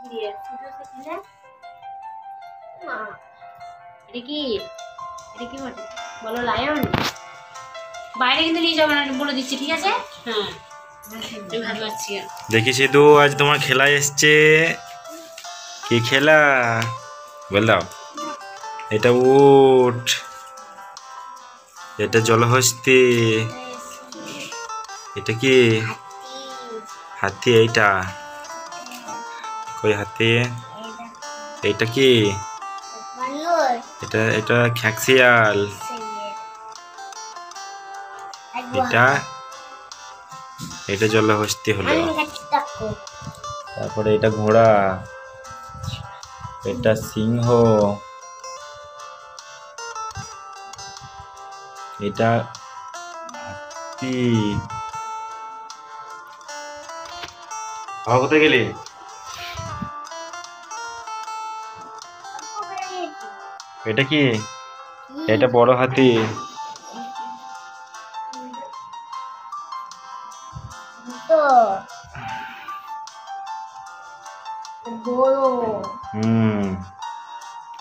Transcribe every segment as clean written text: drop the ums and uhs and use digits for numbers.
দিয়ে শুধু সেখানে মা এটা কি বটে বলো লায়ন বাইরে কিন্তু নিয়ে যাবো না বলে দিচ্ছি ঠিক আছে হ্যাঁ ভাত পাচ্ছি দেখি সিধু আজ তোমার খেলা এসছে কি খেলা বল দাও এটা উট এটা জলহস্তি এটা কি হাতি এইটা কই হাতি এইটা কি এটা এটা খ্যাকশিয়াল এটা এটা জলহস্তি হলো তারপরে এটা ঘোড়া এটা সিংহ এটা হাতি কোথায় গেলি এটা কি এটা বড় হাতি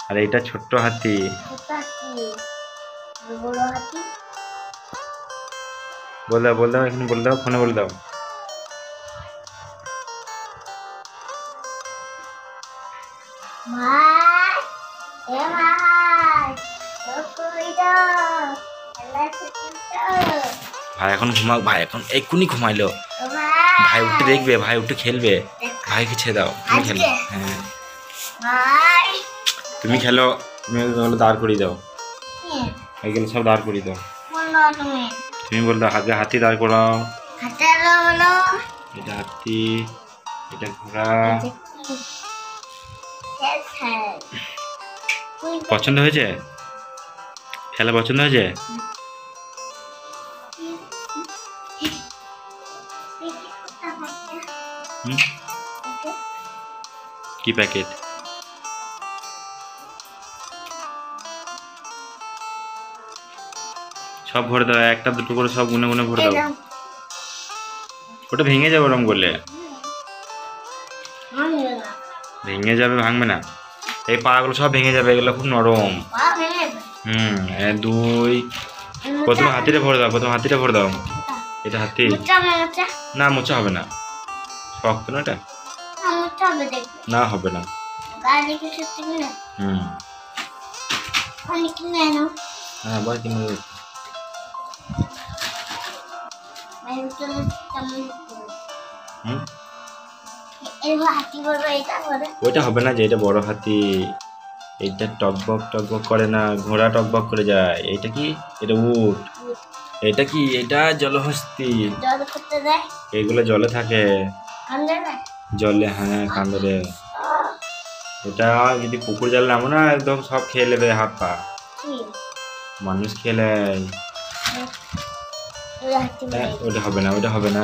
আর এটা ছোট্ট হাতি বল দাও এখানে বল দাও ফোনে বল দাও ভাই এখন ঘুমাও ভাই এখন এক্ষুনি ঘুমাইলো ভাই উঠে দেখবে ভাই উঠে খেলবে ভাইকে ছেড়ে দাও তুমি খেলো হ্যাঁ তুমি খেলো তুমি দাঁড় করিয়ে দাও এইগুলো সব দাঁড় করিয়ে দাও তুমি বল দাও আগে হাতি দাঁড় করাও এটা হাতি এটা ঘোড়া পছন্দ হয়েছে খেলা পছন্দ হয়েছে কি প্যাকেট সব ভরে দাও একটা দুটো করে সব গুনে গুনে ভরে দাও ওটা ভেঙে যাবে ওরম করলে ভেঙে যাবে ভাঙবে না এই পাগুলো সব ভেঙে যাবে এগুলো খুব নরম দুই প্রথমে হাতিটা ভরে দাও এটা হাতি না মোচা হবে না শক্ত না এটা না হবে না হ্যাঁ আবার কিনে ওইটা হবে না যে এটা বড় হাতি এইটা টকবক করে না ঘোড়া টকবক করে যায় এইটা কি এটা উট এটা কি এটা জলহস্তি এইগুলো জলে থাকে জলে হ্যাঁ কান্দরে এটা যদি পুকুর জল নামো না একদম সব খেয়ে নেবে হাত পা মানুষ খেলে ওটা হবে না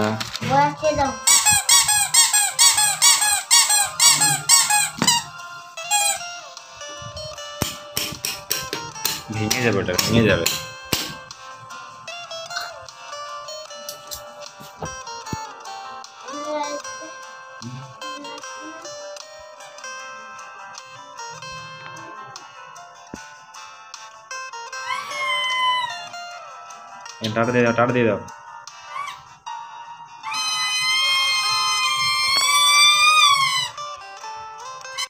ভেঙে যাবে ওটা ভেঙে যাবে টাটা দিয়ে দাও